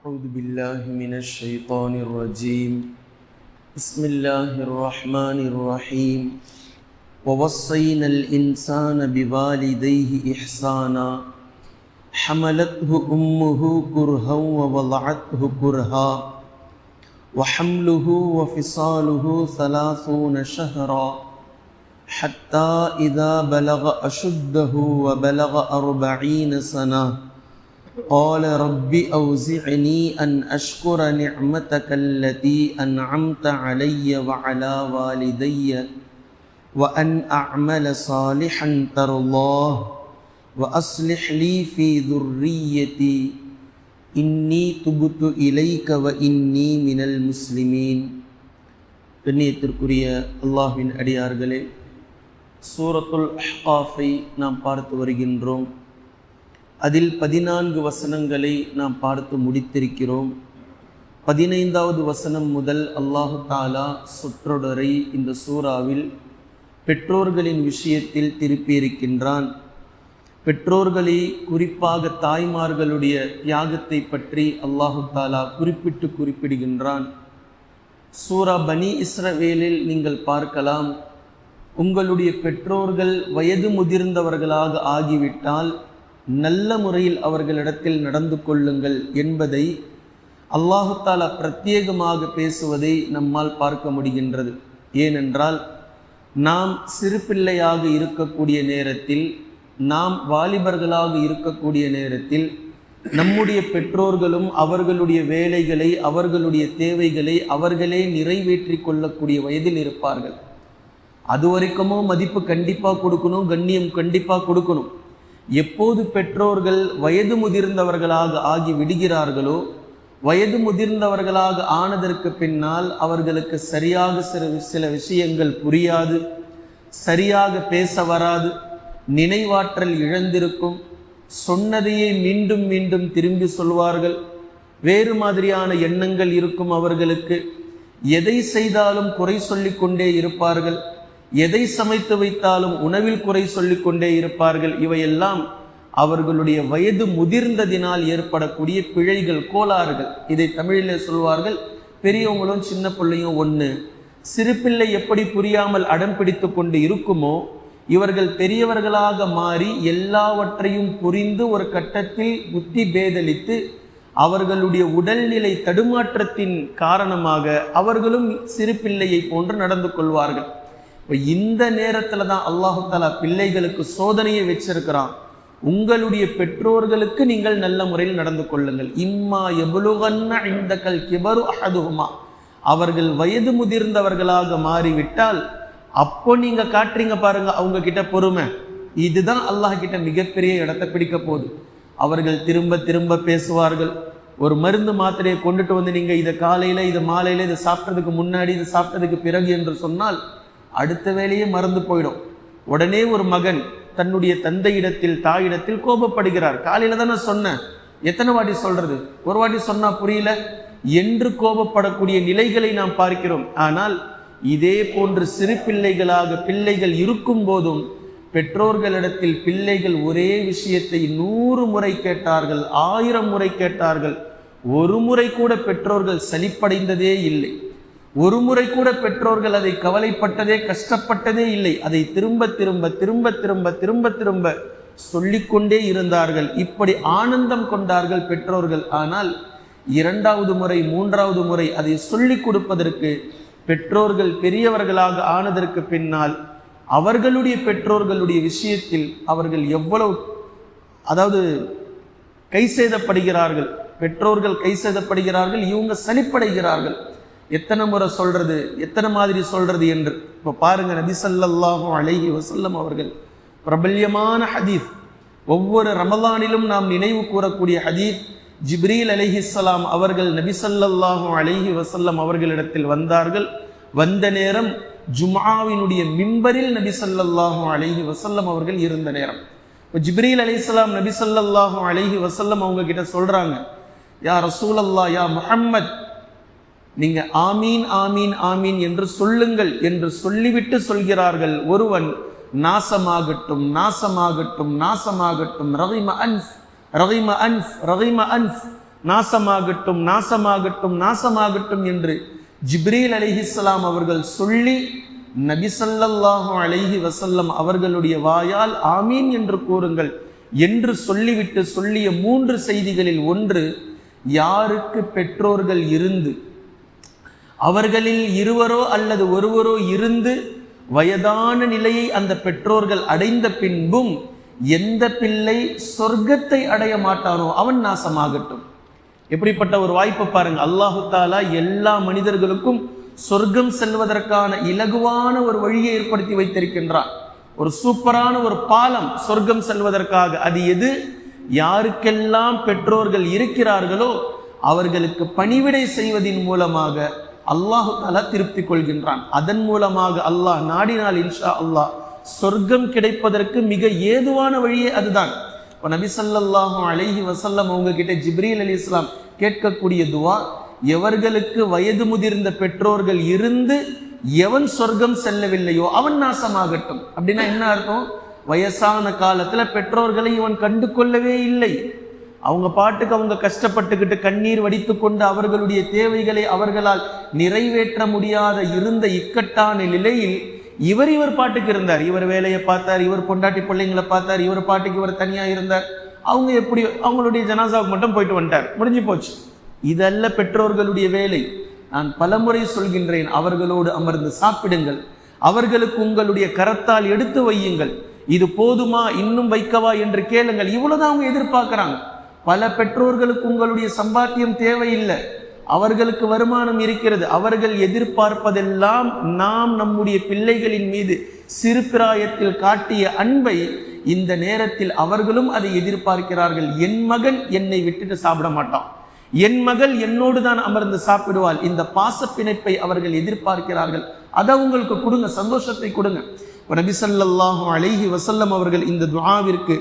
أعوذ بالله من الشيطان الرجيم بسم الله الرحمن الرحيم ووصينا الإنسان بوالديه إحسانا حملته أمه كرها ووضعته كرها وحمله وفصاله 30 شهرا حتى إذا بلغ أشده وبلغ 40 سنة قال رب أوزعني أن أشكر نعمتك التي أنعمت علي وعلى والدي وأن أعمل صالحا ترضاه وأصلح لي في ذريتي إني تبت إليك وإني من المسلمين. கண்ணியத்திற்குரிய அல்லாஹ்வின் அடியார்களே, சூரத்துல் அஹ்காஃபை நாம் பார்த்து வருகின்றோம். அதில் 14 வசனங்களை நாம் பார்த்து முடித்திருக்கிறோம். 15வது வசனம் முதல் அல்லாஹு தாலா சொற்றொடரை இந்த சூறாவில் பெற்றோர்களின் விஷயத்தில் திருப்பியிருக்கின்றான். பெற்றோர்களை, குறிப்பாக தாய்மார்களுடைய தியாகத்தை பற்றி அல்லாஹு தாலா குறிப்பிடுகின்றான். சூரா பனி இஸ்ரவேலில் நீங்கள் பார்க்கலாம், உங்களுடைய பெற்றோர்கள் வயது முதிர்ந்தவர்களாக ஆகிவிட்டால் நல்ல முறையில் அவர்களிடத்தில் நடந்து கொள்ளுங்கள் என்பதை அல்லாஹு தாலா பிரத்யேகமாக பேசுவதை நம்மால் பார்க்க முடிகின்றது. ஏனென்றால் நாம் சிறு பிள்ளையாக இருக்கக்கூடிய நேரத்தில், நாம் வாலிபர்களாக இருக்கக்கூடிய நேரத்தில் நம்முடைய பெற்றோர்களும் அவர்களுடைய வேலைகளை, அவர்களுடைய தேவைகளை அவர்களே நிறைவேற்றி கொள்ளக்கூடிய வயதில் இருப்பார்கள். அது வரைக்குமோ மதிப்பு கண்டிப்பாக கொடுக்கணும், கண்ணியம் கண்டிப்பாக கொடுக்கணும். எப்போது பெற்றோர்கள் வயது முதிர்ந்தவர்களாக ஆகி விடுகிறார்களோ, வயது முதிர்ந்தவர்களாக ஆனதற்கு பின்னால் அவர்களுக்கு சரியாக சில விஷயங்கள் புரியாது, சரியாக பேச வராது, நினைவாற்றல் இழந்திருக்கும், சொன்னதையே மீண்டும் மீண்டும் திரும்பி சொல்வார்கள், வேறு மாதிரியான எண்ணங்கள் இருக்கும் அவர்களுக்கு. எதை செய்தாலும் குறை சொல்லிக் கொண்டே இருப்பார்கள், எதை சமைத்து வைத்தாலும் உணவில் குறை சொல்லிக் கொண்டே இருப்பார்கள். இவையெல்லாம் அவர்களுடைய வயது முதிர்ந்ததினால் ஏற்படக்கூடிய பிழைகள், கோளாறுகள். இதை தமிழிலே சொல்வார்கள், பெரியவங்களும் சின்ன பிள்ளையும் ஒன்று. சிறு பிள்ளை எப்படி புரியாமல் அடம் பிடித்து கொண்டு இருக்குமோ, இவர்கள் பெரியவர்களாக மாறி எல்லாவற்றையும் புரிந்து ஒரு கட்டத்தில் புத்தி பேதலித்து அவர்களுடைய உடல்நிலை தடுமாற்றத்தின் காரணமாக அவர்களும் சிறு பிள்ளையை போன்று நடந்து கொள்வார்கள். இப்போ இந்த நேரத்தில் தான் அல்லாஹு தாலா பிள்ளைகளுக்கு சோதனையை வச்சிருக்கிறான். உங்களுடைய பெற்றோர்களுக்கு நீங்கள் நல்ல முறையில் நடந்து கொள்ளுங்கள். இம்மா எபுலுகன்ன இந்தகல் கிபரு அஹதுஹுமா, அவர்கள் வயது முதிர்ந்தவர்களாக மாறிவிட்டால் அப்போ நீங்க காட்டுறீங்க பாருங்க அவங்க கிட்ட பொறுமை. இதுதான் அல்லாஹ் கிட்ட மிகப்பெரிய இடத்தை பிடிக்க போகுது. அவர்கள் திரும்ப திரும்ப பேசுவார்கள். ஒரு மருந்து மாத்திரையை கொண்டுட்டு வந்து நீங்க இதை காலையில, இது மாலையில, இதை சாப்பிட்டதுக்கு முன்னாடி, இது சாப்பிட்டதுக்கு பிறகு என்று சொன்னால் அடுத்த வேலையே மறந்து போயிடும். உடனே ஒரு மகன் தன்னுடைய தந்தையிடத்தில், தாயிடத்தில் கோபப்படுகிறார். காலையில தானே சொன்னேன், எத்தனை வாட்டி சொல்றது, ஒரு வாட்டி சொன்னா புரியல என்று கோபப்படக்கூடிய நிலைகளை நாம் பார்க்கிறோம். ஆனால் இதே போன்று சிறு பிள்ளைகள் இருக்கும் போதும் பெற்றோர்களிடத்தில் பிள்ளைகள் ஒரே விஷயத்தை 100 முறை கேட்டார்கள், 1000 முறை கேட்டார்கள். ஒரு முறை கூட பெற்றோர்கள் சலிப்படைந்ததே இல்லை. ஒரு முறை கூட பெற்றோர்கள் அதை கவலைப்பட்டதே, கஷ்டப்பட்டதே இல்லை. அதை திரும்ப திரும்ப திரும்ப திரும்ப திரும்ப திரும்ப சொல்லிக்கொண்டே இருந்தார்கள். இப்படி ஆனந்தம் கொண்டார்கள் பெற்றோர்கள். ஆனால் 2வது முறை, 3வது முறை அதை சொல்லிக் கொடுப்பதற்கு பெற்றோர்கள் பெரியவர்களாக ஆனதற்கு பின்னால் அவர்களுடைய பெற்றோர்களுடைய விஷயத்தில் அவர்கள் எவ்வளவு, அதாவது கை சேதப்படுகிறார்கள். பெற்றோர்கள் கை சேதப்படுகிறார்கள், இவங்க சலிப்படைகிறார்கள். எத்தனை முறை சொல்றது, எத்தனை மாதிரி சொல்றது என்று. இப்போ பாருங்க, நபி ஸல்லல்லாஹு அலைஹி வஸல்லம் அவர்கள் பிரபல்யமான ஹதீஸ், ஒவ்வொரு ரமலானிலும் நாம் நினைவு கூறக்கூடிய ஹதீஸ். ஜிப்ரீல் அலைஹிஸ்ஸலாம் அவர்கள் நபி ஸல்லல்லாஹு அலைஹி வஸல்லம் அவர்களிடத்தில் வந்தார்கள். வந்த நேரம் ஜும்ஆவினுடைய மிம்பரில் நபி ஸல்லல்லாஹு அலைஹி வஸல்லம் அவர்கள் இருந்த நேரம். இப்போ ஜிப்ரீல் அலைஹிஸ்ஸலாம் நபி ஸல்லல்லாஹு அலைஹி வஸல்லம் அவங்க கிட்ட சொல்றாங்க, யா ரசூலல்லாஹ், யா முஹம்மத், நீங்க ஆமீன் ஆமீன் ஆமீன் என்று சொல்லுங்கள் என்று சொல்லிவிட்டு சொல்கிறார்கள், ஒருவன் நாசமாகட்டும் நாசமாகட்டும் நாசமாகட்டும், ரகிம அன்ஃப் ரகிம அன்ஃப் ரகிம அன்ஃப், நாசமாகட்டும், நாசமாகட்டும், நாசமாகட்டும் என்று ஜிப்ரீல் அலைஹிஸ்ஸலாம் அவர்கள் சொல்லி நபி ஸல்லல்லாஹு அலைஹி வஸல்லம் அவர்களுடைய வாயால் ஆமீன் என்று கூறுங்கள் என்று சொல்லிவிட்டு சொல்லிய 3 செய்திகளில் ஒன்று, யாருக்கு பெற்றோர்கள் இருந்து அவர்களில் இருவரோ அல்லது ஒருவரோ இருந்து வயதான நிலையை அந்த பெற்றோர்கள் அடைந்த பின்பும் எந்த பிள்ளை சொர்க்கத்தை அடைய மாட்டானோ அவன் நாசமாகட்டும். எப்படிப்பட்ட ஒரு வாய்ப்பு பாருங்க. அல்லாஹு தாலா எல்லா மனிதர்களுக்கும் சொர்க்கம் செல்வதற்கான இலகுவான ஒரு வழியை ஏற்படுத்தி வைத்திருக்கின்றான். ஒரு சூப்பரான ஒரு பாலம் சொர்க்கம் செல்வதற்காக. அது எது? யாருக்கெல்லாம் பெற்றோர்கள் இருக்கிறார்களோ அவர்களுக்கு பணிவிடை செய்வதின் மூலமாக அல்லாஹு தஆலா திருப்தி கொள்கின்றான். அதன் மூலமாக அல்லாஹ் நாடினால் இன்ஷா அல்லாஹ் சொர்க்கம் கிடைப்பதற்கு மிக ஏதுவான வழியே அதுதான். நபி ஸல்லல்லாஹு அலைஹி வஸல்லம் அவங்க கிட்ட ஜிப்ரீல் அலைஹிஸ்ஸலாம் கேட்கக்கூடிய துவா, எவர்களுக்கு வயது முதிர்ந்த பெற்றோர்கள் இருந்து எவன் சொர்க்கம் செல்லவில்லையோ அவன் நாசமாகட்டும். அப்படின்னா என்ன அர்த்தம்? வயசான காலத்துல பெற்றோர்களை இவன் கண்டு கொள்ளவே இல்லை, அவங்க பாட்டுக்கு அவங்க கஷ்டப்பட்டுக்கிட்டு கண்ணீர் வடித்து கொண்டு அவர்களுடைய தேவைகளை அவர்களால் நிறைவேற்ற முடியாத இருந்த இக்கட்டான நிலையில் இவர் பாட்டுக்கு இருந்தார். இவர் வேலையை பார்த்தார், இவர் பொண்டாட்டி பிள்ளைங்களை பார்த்தார், இவர் பாட்டுக்கு இவர் தனியா இருந்தார். அவங்க எப்படி அவங்களுடைய ஜனாசாவுக்கு மட்டும் போயிட்டு வந்துட்டார், முடிஞ்சு போச்சு. இதல்ல பெற்றோர்களுடைய வேலை. நான் பலமுறை சொல்கின்றேன், அவர்களோடு அமர்ந்து சாப்பிடுங்கள், அவர்களுக்கு உங்களுடைய கரத்தால் எடுத்து வையுங்கள். இது போதுமா, இன்னும் வைக்கவா என்று கேளுங்கள். இவ்வளவுதான் அவங்க எதிர்பார்க்கிறாங்க. பல பெற்றோர்களுக்கு உங்களுடைய சம்பாத்தியம் தேவையில்லை, அவர்களுக்கு வருமானம் இருக்கிறது. அவர்கள் எதிர்பார்ப்பதெல்லாம் நாம் நம்முடைய பிள்ளைகளின் மீது சிறுபிராயத்தில் காட்டிய அன்பை இந்த நேரத்தில் அவர்களும் அதை எதிர்பார்க்கிறார்கள். என் மகன் என்னை விட்டுட்டு சாப்பிட மாட்டான், என் மகள் என்னோடு தான் அமர்ந்து சாப்பிடுவாள். இந்த பாச பிணைப்பை அவர்கள் எதிர்பார்க்கிறார்கள். அதை உங்களுக்கு கொடுங்க, சந்தோஷத்தை கொடுங்க. நபி ஸல்லல்லாஹு அலைஹி வஸல்லம் அவர்கள் இந்த துஆவிற்கு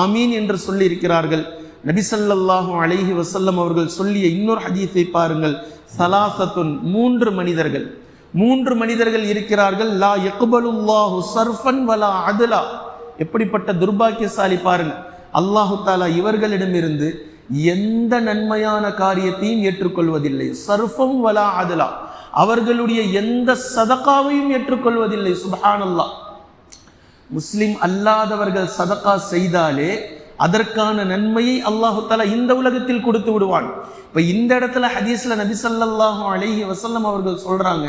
ஆமீன் என்று சொல்லி இருக்கிறார்கள். நபி ஸல்லல்லாஹு அலைஹி வஸல்லம் அவர்கள் சொல்லிய இன்னொரு ஹதீஸை பாருங்கள். ஸலாஸத்துன், 3 மனிதர்கள் இருக்கிறார்கள். லா யக்பலுல்லாஹு ஸர்ஃபன் வலா அத்லா. எப்படிப்பட்ட துர்பாக்கியசாலி பாருங்க. அல்லாஹு தஆலா இவர்களிடமிருந்து எந்த நன்மையான காரியத்தையும் ஏற்றுக்கொள்வதில்லை. ஸர்ஃபம் வலா அத்லா, அவர்களுடைய எந்த சதகாவையும் ஏற்றுக்கொள்வதில்லை. சுப்ஹானல்லாஹ். முஸ்லிம் அல்லாதவர்கள் சதகா செய்தாலே அதற்கான நன்மையை அல்லாஹு தஆலா இந்த உலகத்தில் கொடுத்து விடுவான். இப்ப இந்த இடத்துல ஹதீஸ்ல நபி ஸல்லல்லாஹு அலைஹி வஸல்லம் அவர்கள் சொல்றாங்க,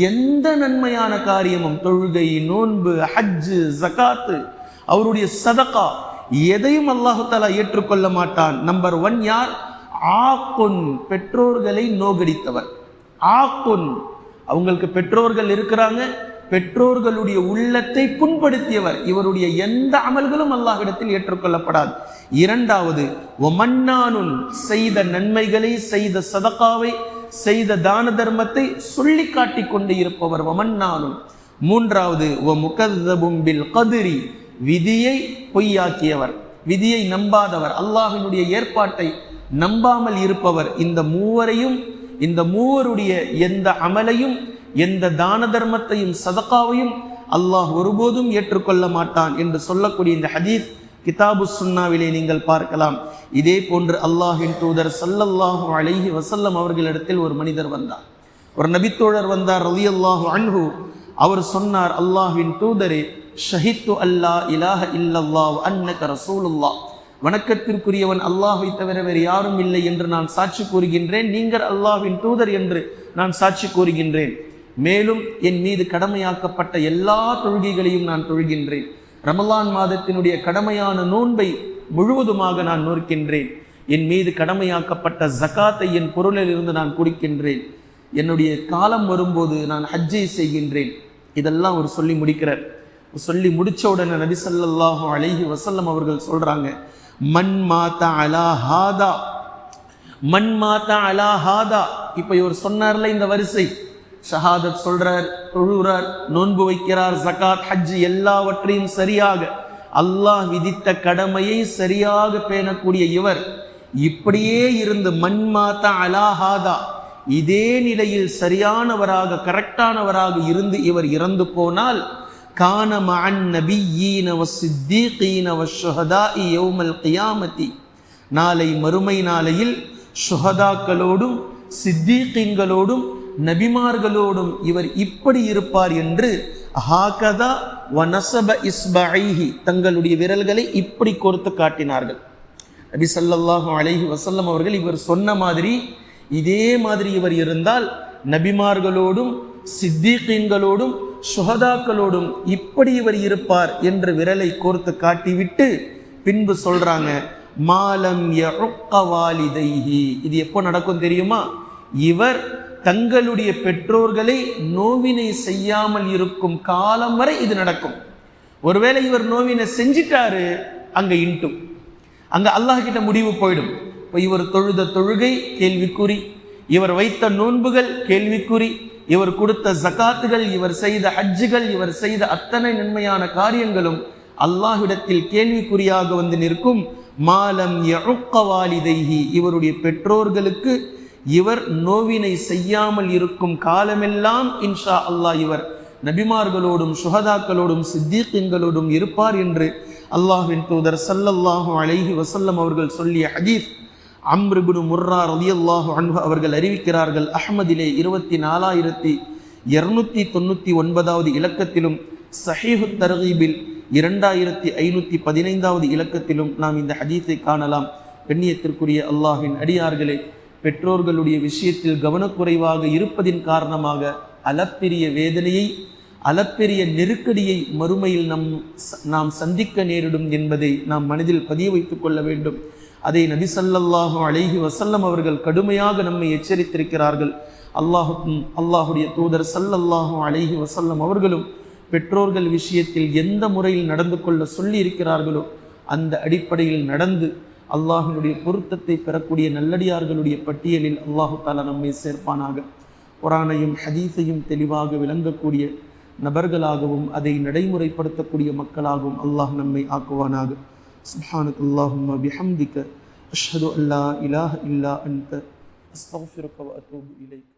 எந்த நன்மையான காரியமும், தொழுகை, நோன்பு, ஹஜ், ஜகாத், அவருடைய சதகா, எதையும் அல்லாஹு தஆலா ஏற்றுக்கொள்ள மாட்டான். நம்பர் 1 யார்? ஆக்குன், பெற்றோர்களை நோகடித்தவர். ஆக்குன், அவங்களுக்கு பெற்றோர்கள் இருக்கிறாங்க, பெற்றோர்களுடைய உள்ளத்தை புண்படுத்தியவர். இவருடைய எந்த அமல்களும் அல்லாஹ்விடத்தில் ஏற்றுக்கொள்ளப்படாது. 2வது ஒமன்னானுன், செய்த நன்மைகளை, செய்த சதகாவை, செய்த தான தர்மத்தை சொல்லி காட்டிக் கொண்டு இருப்பவர் ஒமன்னானுன். 3வது ஒமுகzzபும் பில் கத்ரி, விதியை பொய்யாக்கியவர், விதியை நம்பாதவர், அல்லாஹ்வினுடைய ஏற்பாட்டை நம்பாமல் இருப்பவர். இந்த மூவருடைய எந்த அமலையும், எந்த தான தர்மத்தையும், சதகாவையும் அல்லாஹ் ஒருபோதும் ஏற்றுக்கொள்ள மாட்டான் என்று சொல்லக்கூடிய இந்த ஹதீஸ் கிதாபு சுன்னாவிலே நீங்கள் பார்க்கலாம். இதே போன்று அல்லாஹ்வின் தூதர் ஸல்லல்லாஹு அலைஹி வஸல்லம் அவர்களிடத்தில் ஒரு மனிதர் வந்தார், ஒரு நபித்தோழர் வந்தார் ரலியல்லாஹு அன்ஹு. அவர் சொன்னார், அல்லாஹ்வின் தூதரே, ஷஹித்து அல்லா இலாஹ இல்லல்லாஹ் அன்னக ரசூலுல்லாஹ், வணக்கத்திற்குரியவன் அல்லாஹ்வை தவிர வேறு யாரும் இல்லை என்று நான் சாட்சி கூறுகின்றேன், நீங்கள் அல்லாஹ்வின் தூதர் என்று நான் சாட்சி கூறுகின்றேன். மேலும் என் மீது கடமையாக்கப்பட்ட எல்லா தொழுகைகளையும் நான் தொழுகின்றேன். ரமலான் மாதத்தினுடைய கடமையான நோன்பை முழுவதுமாக நான் நோக்கின்றேன். என் மீது கடமையாக்கப்பட்ட ஜகாத்தை என் பொருளில் இருந்து நான் கொடுக்கின்றேன். என்னுடைய காலம் வரும்போது நான் ஹஜ்ஜை செய்கின்றேன். இதெல்லாம் அவர் சொல்லி முடிக்கிறார். சொல்லி முடிச்ச உடனே நபி ஸல்லல்லாஹு அலைஹி வஸல்லம் அவர்கள் சொல்றாங்க, மன் மாத அலா ஹாதா, மன் மாத அலா ஹாதா. இப்ப இவர் சொன்னார்ல இந்த வரிசை, ஷஹாதத் சொல்றார், தொழுறார், நோன்பு வைக்கிறார், ஜகாத், ஹஜ் எல்லாவற்றையும் சரியாக அல்லாஹ் விதித்த கடமையை சரியாக பேணக்கூடிய இவர் இப்படியே இருந்து மன் மாத அலா ஹாதா, இதே நிலையில் சரியானவராக கரெக்டானவராக இருந்து இவர் இறந்து போனால், கான மஅன் நபிய்யீன வஸ்ஸித்தீகீன வஷ்ஷுஹதாஇ யௌமல் கியாமத்தி, நாளை மறுமை நாளையில் ஷுஹதாக்களோடும் சித்தீகீன்களோடும் நபிமார்களோடும் இவர் இப்படி இருப்பார் என்று ஹாகதா வனஸப இஸ்பைஹி தங்களுடைய விரல்களை இப்படி கோர்த்து காட்டினார்கள். நபி ஸல்லல்லாஹு அலைஹி வஸல்லம் அவர்கள் இவர் சொன்ன மாதிரி இதே மாதிரி இவர் இருந்தால் நபிமார்களோடும் சித்தீகீன்களோடும் ஷுஹதாக்களோடும் இப்படி இவர் இருப்பார் என்று விரலை கோர்த்து காட்டிவிட்டு பின்பு சொல்றாங்க, மாலம் யஉக்க வாலிதைஹி. இது எப்போ நடக்கும் தெரியுமா? இவர் தங்களுடைய பெற்றோர்களை நோவினை செய்யாமல் இருக்கும் காலம் வரை இது நடக்கும். ஒருவேளை இவர் நோவினை செஞ்சிட்டாரு, அங்க இன்ட்டும், அங்க அல்லாஹ் கிட்ட முடிவு போயிடும். இப்போ இவர் தொழுத தொழுகை கேள்விக்குறி, இவர் வைத்த நோன்புகள் கேள்விக்குறி, இவர் கொடுத்த ஜகாத்துகள், இவர் செய்த ஹஜ்ஜுகள், இவர் செய்த அத்தனை நன்மையான காரியங்களும் அல்லாஹ்விடத்தில் கேள்விக்குறியாக வந்து நிற்கும். மாலம் யஉக்க வாலிதைஹி, இவருடைய பெற்றோர்களுக்கு இவர் நோவினை செய்யாமல் இருக்கும் காலமெல்லாம் இன்ஷா அல்லாஹ் இவர் நபிமார்களோடும் ஷுஹதாக்களோடும் சித்தீகீன்களோடும் இருப்பார் என்று அல்லாஹ்வின் தூதர் ஸல்லல்லாஹு அலைஹி வஸல்லம் அவர்கள் சொல்லிய ஹதீஸ் அம்ர் இப்னு முர்ரா ரலியல்லாஹு அன்ஹு அவர்கள் அறிவிக்கிறார்கள். அஹ்மதிலே 24299வது இலக்கத்திலும் ஸஹீஹு தர்கீபில் 2515வது இலக்கத்திலும் நாம் இந்த ஹதீஸை காணலாம். கண்ணியத்திற்குரிய அல்லாஹ்வின் அடியார்களே, பெற்றோர்களுடைய விஷயத்தில் கவனக்குறைவாக இருப்பதின் காரணமாக அளப்பெரிய வேதனையை, அளப்பெரிய நெருக்கடியை மறுமையில் நாம் சந்திக்க நேரிடும் என்பதை நாம் மனதில் பதிய வைத்துக் கொள்ள வேண்டும். அதை நபி ஸல்லல்லாஹு அலைஹி வஸல்லம் அவர்கள் கடுமையாக நம்மை எச்சரித்திருக்கிறார்கள். அல்லாஹுடைய தூதர் ஸல்லல்லாஹு அலைஹி வஸல்லம் அவர்களும் பெற்றோர்கள் விஷயத்தில் எந்த முறையில் நடந்து கொள்ள சொல்லி இருக்கிறார்களோ அந்த அடிப்படையில் நடந்து அல்லாஹினுடைய பொருத்தத்தை பெறக்கூடிய நல்லடியார்களுடைய பட்டியலில் அல்லாஹு தஆலா நம்மை சேர்ப்பானாக. குர்ஆனையும் ஹதீஸையும் தெளிவாக விளங்கக்கூடிய நபர்களாகவும் அதை நடைமுறைப்படுத்தக்கூடிய மக்களாகவும் அல்லாஹ் நம்மை ஆக்குவானாக. சுப்ஹானக்கல்லாஹும்ம பிஹம்திக அஷ்ஹது அல்லா இலாஹ இல்லா அன்த அஸ்தக்ஃபிருக வ அத்தூபு இலைக்.